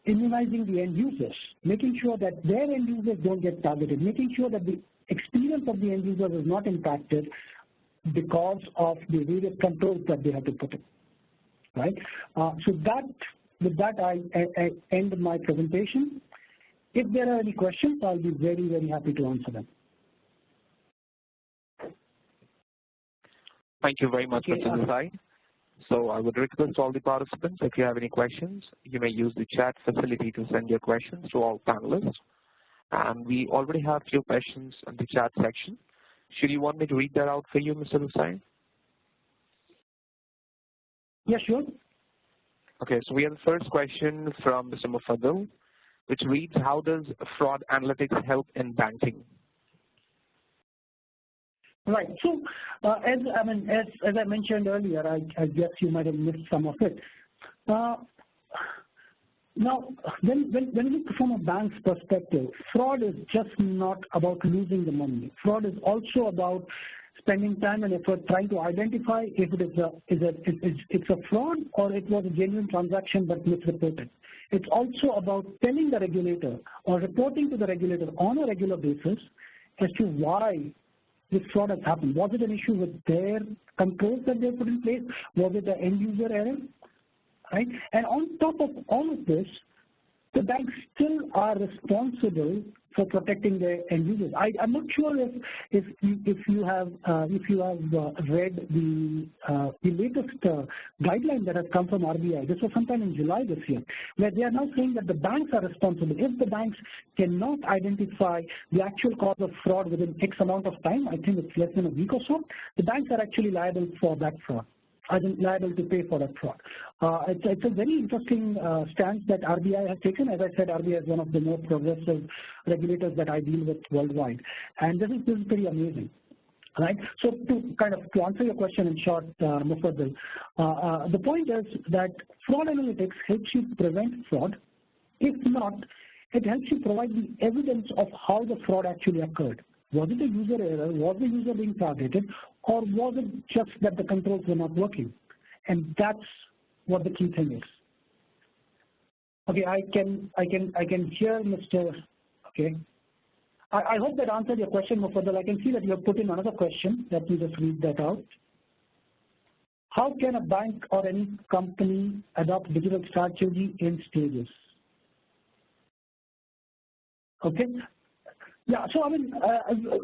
immunizing the end users, making sure that their end users don't get targeted, making sure that the experience of the end users is not impacted because of the various controls that they have to put in, right? With that, I end my presentation. If there are any questions, I'll be very, very happy to answer them. Thank you very much, Okay, Mr. Desai. So I would request all the participants, if you have any questions, you may use the chat facility to send your questions to all panelists. And we already have a few questions in the chat section. Should you want me to read that out for you, Mr. Desai? Yeah, sure. Okay, so we have the first question from Mr. Mufaddal, which reads, how does fraud analytics help in banking? Right. So, as I mentioned earlier, I guess you might have missed some of it. Now, when you look from a bank's perspective, fraud is just not about losing the money. Fraud is also about spending time and effort trying to identify if it's a fraud or it was a genuine transaction but misreported. It's also about telling the regulator or reporting to the regulator on a regular basis as to why this fraud has happened. Was it an issue with their controls that they put in place? Was it an end user error? Right? And on top of all of this, the banks still are responsible for protecting their end users. I'm not sure if you have read the latest guideline that has come from RBI. This was sometime in July this year, where they are now saying that the banks are responsible. If the banks cannot identify the actual cause of fraud within X amount of time, I think it's less than a week or so, the banks are actually liable for that fraud. Are liable to pay for that fraud. It's a very interesting stance that RBI has taken. As I said, RBI is one of the more progressive regulators that I deal with worldwide, and this is pretty amazing, right? So to answer your question in short, Mufaddal, the point is that fraud analytics helps you prevent fraud. If not, it helps you provide the evidence of how the fraud actually occurred. Was it a user error? Was the user being targeted? Or was it just that the controls were not working? And that's what the key thing is. Okay, I can hear Mr. Okay. I hope that answered your question, Mufaddal. I can see that you have put in another question. Let me just read that out. How can a bank or any company adopt digital strategy in stages? Okay. Yeah, so I mean,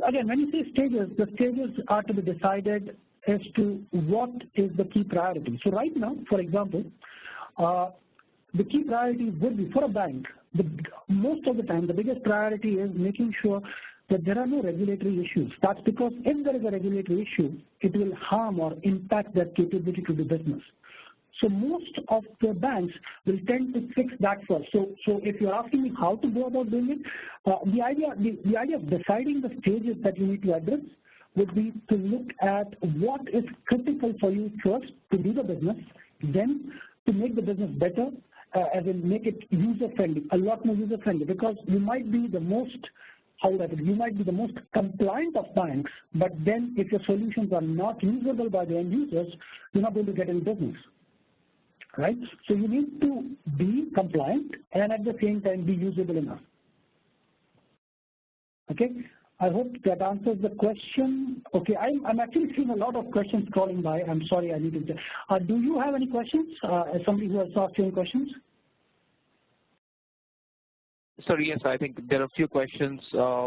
again, when you say stages, the stages are to be decided as to what is the key priority. So right now, for example, the key priority would be for a bank, most of the time, the biggest priority is making sure that there are no regulatory issues. That's because if there is a regulatory issue, it will harm or impact their capability to do business. So most of the banks will tend to fix that first. So if you're asking me how to go about doing it, the idea of deciding the stages that you need to address would be to look at what is critical for you first to do the business, then to make the business better, as in make it user-friendly, a lot more user-friendly, because you might be the most, you might be the most compliant of banks, but then if your solutions are not usable by the end users, you're not going to get any business, right? So you need to be compliant and at the same time be usable enough. Okay, I hope that answers the question. Okay, I'm actually seeing a lot of questions crawling by. I'm sorry, I need to. Do you have any questions? Somebody who has asked any questions? Sorry, yes, I think there are a few questions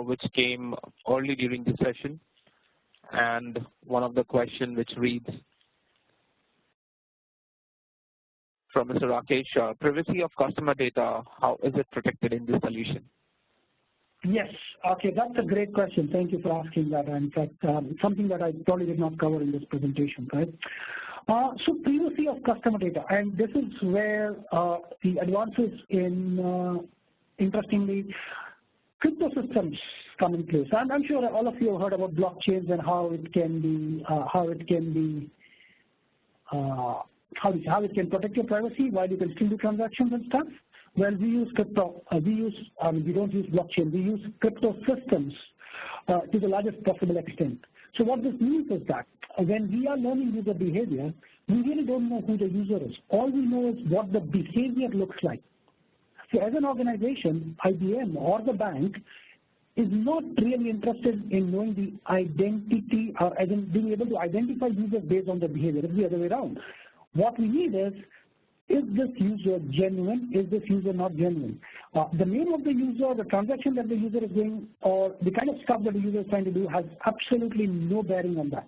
which came early during the session. And one of the questions which reads from Mr. Rakesh, privacy of customer data, how is it protected in this solution? Yes, okay, that's a great question. Thank you for asking that. In fact, something that I probably did not cover in this presentation, right? So privacy of customer data, and this is where the advances in, interestingly, crypto systems come in place. And I'm sure all of you have heard about blockchains and how it can protect your privacy while you can still do transactions and stuff. Well, we use crypto, we don't use blockchain, we use crypto systems to the largest possible extent. So what this means is that when we are learning user behavior, we really don't know who the user is. All we know is what the behavior looks like. So as an organization, IBM or the bank is not really interested in knowing the identity or as in being able to identify users based on their behavior. It's the other way around. What we need is this user genuine? Is this user not genuine? The name of the user, the transaction that the user is doing, or the kind of stuff that the user is trying to do has absolutely no bearing on that,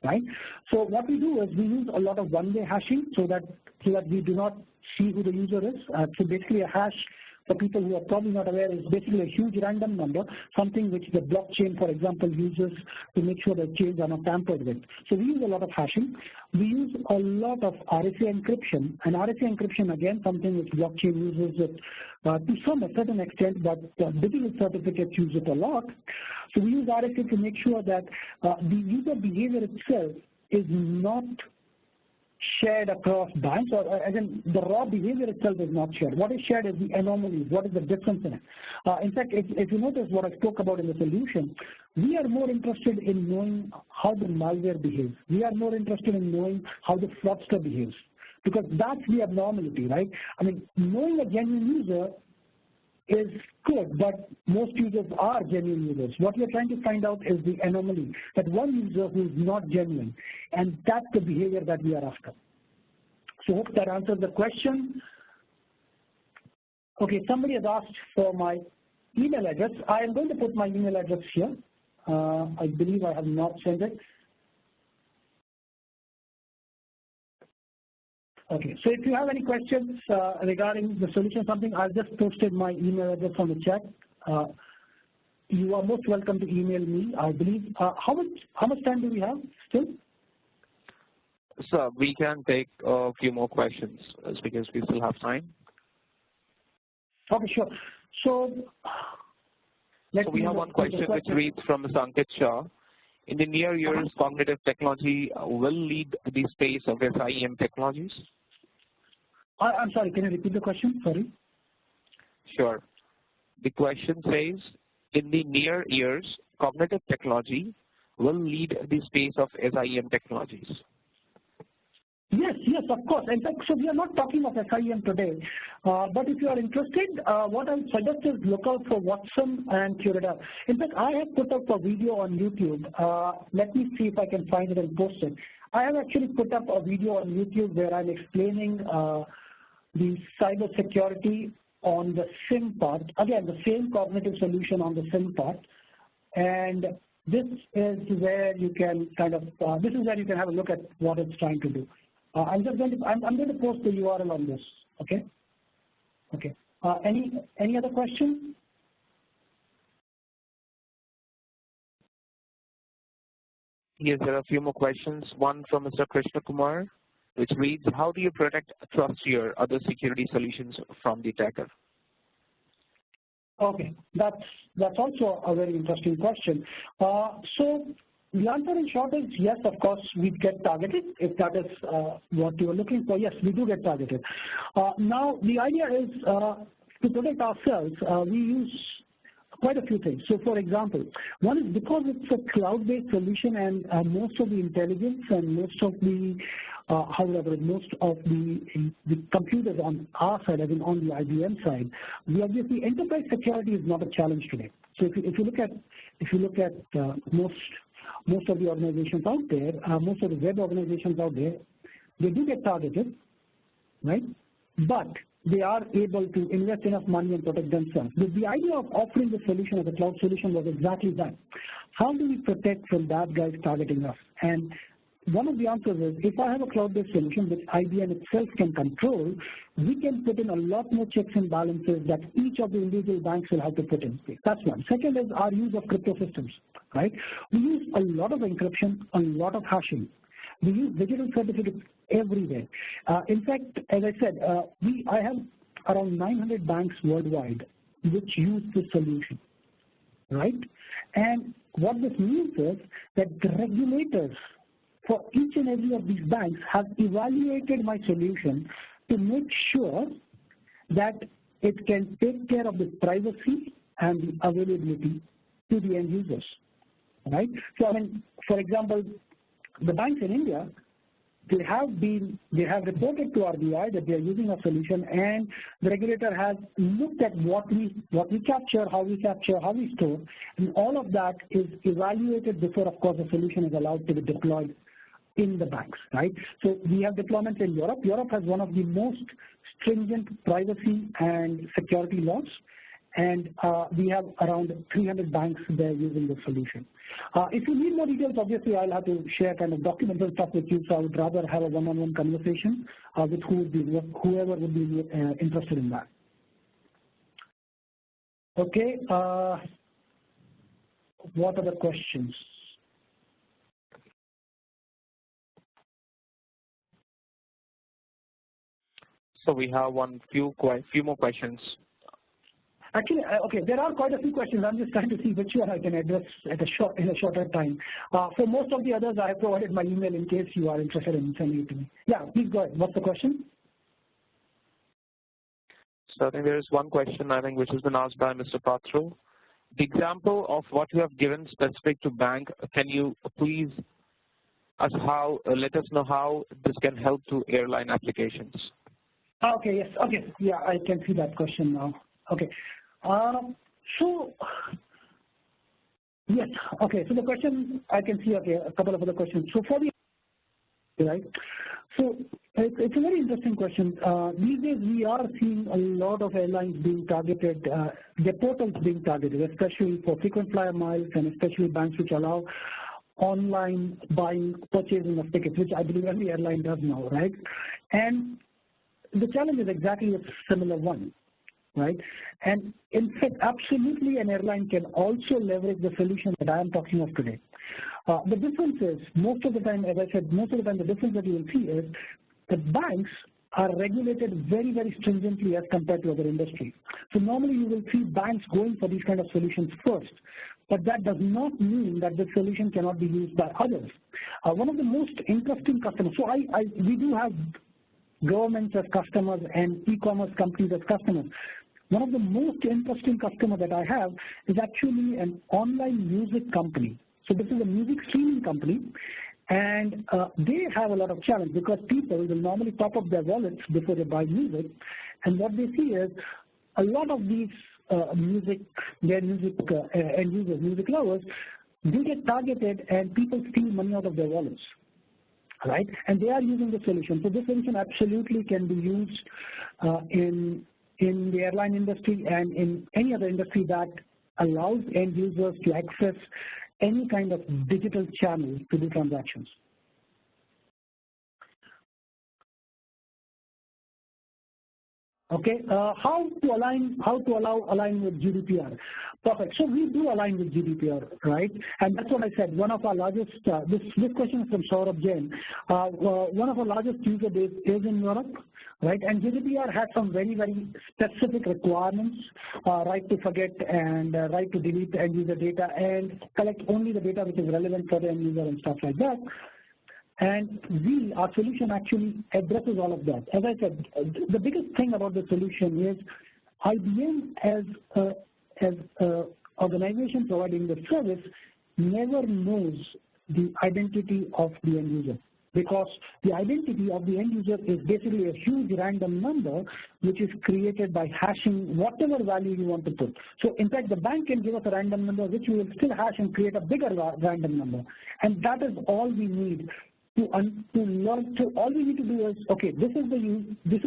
right? So what we do is we use a lot of one-way hashing so that we do not see who the user is. So basically a hash, for people who are probably not aware, is basically a huge random number, something which the blockchain, for example, uses to make sure that chains are not tampered with. So we use a lot of hashing. We use a lot of RSA encryption, and RSA encryption, again, something which blockchain uses it to a certain extent, but digital certificates use it a lot. So we use RSA to make sure that the user behavior itself is not shared across banks, or as in the raw behavior itself is not shared. What is shared is the anomalies. What is the difference in it? In fact, if you notice what I spoke about in the solution, we are more interested in knowing how the malware behaves. We are more interested in knowing how the fraudster behaves, because that's the abnormality, right? I mean, knowing a genuine user is good, but most users are genuine users. What we are trying to find out is the anomaly, that one user who is not genuine, and that's the behavior that we are after. So hope that answers the question. Okay, somebody has asked for my email address. I am going to put my email address here. I believe I have not sent it. Okay, so if you have any questions regarding the solution, something, I've just posted my email address on the chat. You are most welcome to email me, I believe. How much time do we have still? So we can take a few more questions because we still have time. Okay, sure. So we have one question which reads from Mr. Ankit Shah. In the near years, cognitive technology will lead the space of SIEM technologies? I'm sorry, can you repeat the question? Sorry. Sure. The question says, in the near years, cognitive technology will lead the space of SIEM technologies. Yes, of course. In fact, so we are not talking of SIEM today, but if you are interested, what I would suggest is look out for Watson and Curator. In fact, I have put up a video on YouTube. Let me see if I can find it and post it. I have actually put up a video on YouTube where I'm explaining the cyber security on the SIM part. Again, the same cognitive solution on the SIM part, and this is where you can kind of this is where you can have a look at what it's trying to do. I'm going to post the URL on this. Okay. Okay. Any other questions? Yes, there are a few more questions. One from Mr. Krishna Kumar, which reads, how do you protect Trustier other security solutions from the attacker? Okay, that's also a very interesting question. So The answer in short is yes, of course, we get targeted. If that is what you are looking for, yes, we do get targeted. Now, the idea is to protect ourselves, we use quite a few things. So, for example, one is because it's a cloud-based solution and most of the intelligence and most of the computers on our side, as in on the IBM side, we obviously enterprise security is not a challenge today. So, if you look at most of the organizations out there, most of the web organizations out there, they do get targeted, right? But they are able to invest enough money and protect themselves. The idea of offering the solution as a cloud solution was exactly that. How do we protect from bad guys targeting us? And one of the answers is, if I have a cloud-based solution which IBM itself can control, we can put in a lot more checks and balances that each of the individual banks will have to put in place. That's one. Second is our use of crypto systems, right? We use a lot of encryption, a lot of hashing. We use digital certificates everywhere. In fact, as I said, I have around 900 banks worldwide which use this solution, right? And what this means is that the regulators for each and every of these banks have evaluated my solution to make sure that it can take care of the privacy and the availability to the end users, right? So, I mean, for example, the banks in India, they have reported to RBI that they are using a solution, and the regulator has looked at what we capture, how we store, and all of that is evaluated before, of course, the solution is allowed to be deployed in the banks, right? So we have deployments in Europe. Europe has one of the most stringent privacy and security laws, and we have around 300 banks there using the solution. If you need more details, obviously I'll have to share kind of documents and stuff with you, so I would rather have a one-on-one conversation with whoever would be interested in that. Okay, what other questions? So we have few more questions. Actually, okay, there are quite a few questions. I'm just trying to see which one I can address in a shorter time. For most of the others, I have provided my email in case you are interested in sending it to me. Yeah, please go ahead. What's the question? So I think there is one question, I think, which has been asked by Mr. Patru. The example of what you have given specific to bank, can you please let us know how this can help to airline applications? Okay, yes, okay, yeah, I can see that question now. Okay, so, yes, okay, so the question, I can see, okay, a couple of other questions. So for the, right, so it's a very interesting question. These days we are seeing a lot of airlines being targeted, their portals being targeted, especially for frequent flyer miles and especially banks which allow online purchasing of tickets, which I believe every airline does now, right? And the challenge is exactly a similar one, right? And in fact, absolutely an airline can also leverage the solution that I am talking of today. The difference is, most of the time, as I said, most of the time the difference that you will see is that banks are regulated very, very stringently as compared to other industries. So normally you will see banks going for these kind of solutions first, but that does not mean that the solution cannot be used by others. One of the most interesting customers, so we do have governments as customers and e-commerce companies as customers. One of the most interesting customers that I have is actually an online music company. So this is a music streaming company, and they have a lot of challenge because people will normally top up their wallets before they buy music, and what they see is a lot of these music end users, music lovers, they get targeted and people steal money out of their wallets, right? And they are using the solution. So this solution absolutely can be used in the airline industry and in any other industry that allows end users to access any kind of digital channel to do transactions. Okay, how to allow align with GDPR? Perfect. So we do align with GDPR, right? And that's what I said. One of our largest this question is from Saurabh Jain. One of our largest user base is in Europe, right? And GDPR has some very specific requirements, right to forget and right to delete the end user data and collect only the data which is relevant for the end user and stuff like that. And our solution actually addresses all of that. As I said, the biggest thing about the solution is IBM as an organization providing the service never knows the identity of the end user, because the identity of the end user is basically a huge random number which is created by hashing whatever value you want to put. So in fact, the bank can give us a random number which we will still hash and create a bigger random number. And that is all we need to learn. So all we need to do is, okay, this is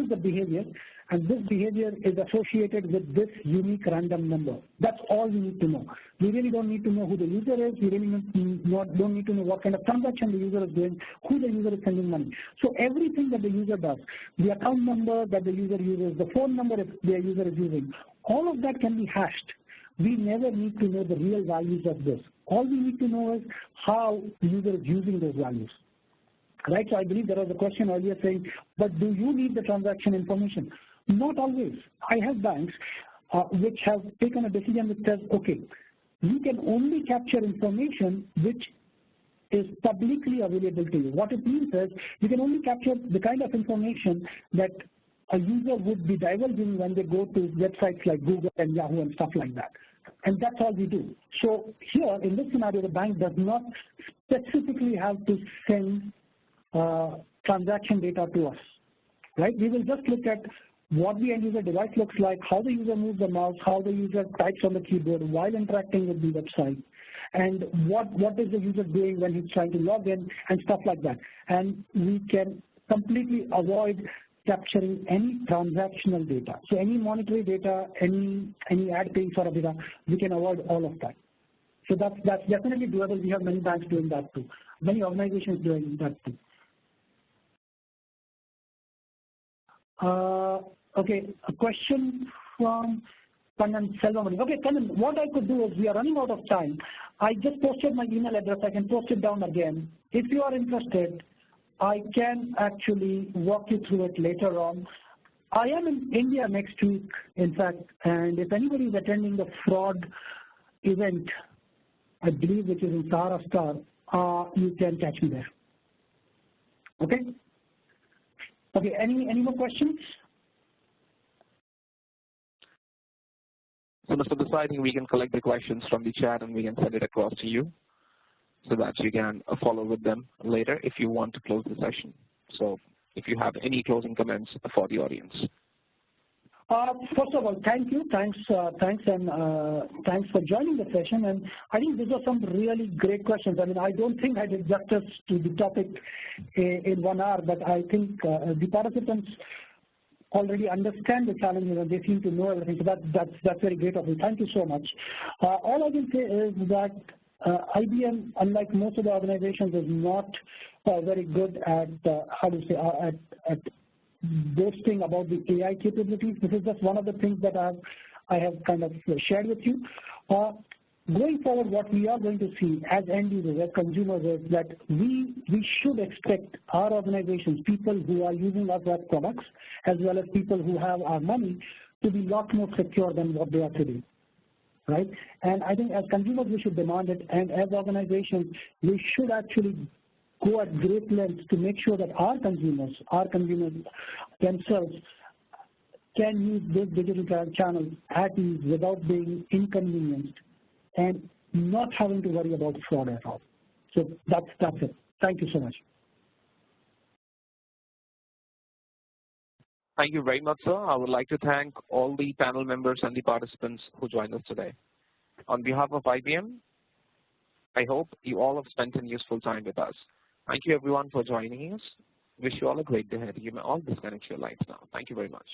the behavior, and this behavior is associated with this unique random number. That's all we need to know. We really don't need to know who the user is. We really don't need to know what kind of transaction the user is doing, who the user is sending money. So everything that the user does, the account number that the user uses, the phone number that the user is using, all of that can be hashed. We never need to know the real values of this. All we need to know is how the user is using those values. Right, so I believe there was a question earlier saying, but do you need the transaction information? Not always. I have banks which have taken a decision that says, okay, you can only capture information which is publicly available to you. What it means is you can only capture the kind of information that a user would be divulging when they go to websites like Google and Yahoo and stuff like that. And that's all we do. So here, in this scenario, the bank does not specifically have to send transaction data to us, right? We will just look at what the end user device looks like, how the user moves the mouse, how the user types on the keyboard while interacting with the website, and what is the user doing when he's trying to log in and stuff like that. And we can completely avoid capturing any transactional data. So any monetary data, any ad paying sort of data, we can avoid all of that. So that's definitely doable. We have many banks doing that too. Many organizations doing that too. Okay, a question from Kannan Selvamani. Okay, Kannan, what I could do is, we are running out of time. I just posted my email address. I can post it down again. If you are interested, I can actually walk you through it later on. I am in India next week, in fact, and if anybody is attending the fraud event, I believe, which is in Maharashtra, you can catch me there. Okay? Okay, any more questions? So, Mr. Desai, I think we can collect the questions from the chat and we can send it across to you so that you can follow with them later if you want to close the session. So if you have any closing comments for the audience. First of all, thank you. Thanks for joining the session. And I think these are some really great questions. I mean, I don't think I did justice to the topic in 1 hour, but I think the participants already understand the challenges and they seem to know everything. So that's very great of you. Thank you so much. All I can say is that IBM, unlike most of the organizations, is not very good at at boasting about the AI capabilities. This is just one of the things that I have kind of shared with you. Going forward, what we are going to see as end users, as consumers, is that we should expect our organizations, people who are using our products, as well as people who have our money, to be a lot more secure than what they are today. Right? And I think as consumers, we should demand it, and as organizations, we should actually go at great lengths to make sure that our consumers themselves can use this digital channel at ease without being inconvenienced and not having to worry about fraud at all. So that's it. Thank you so much. Thank you very much, sir. I would like to thank all the panel members and the participants who joined us today. On behalf of IBM, I hope you all have spent a useful time with us. Thank you, everyone, for joining us. Wish you all a great day ahead. You may all disconnect your lines now. Thank you very much.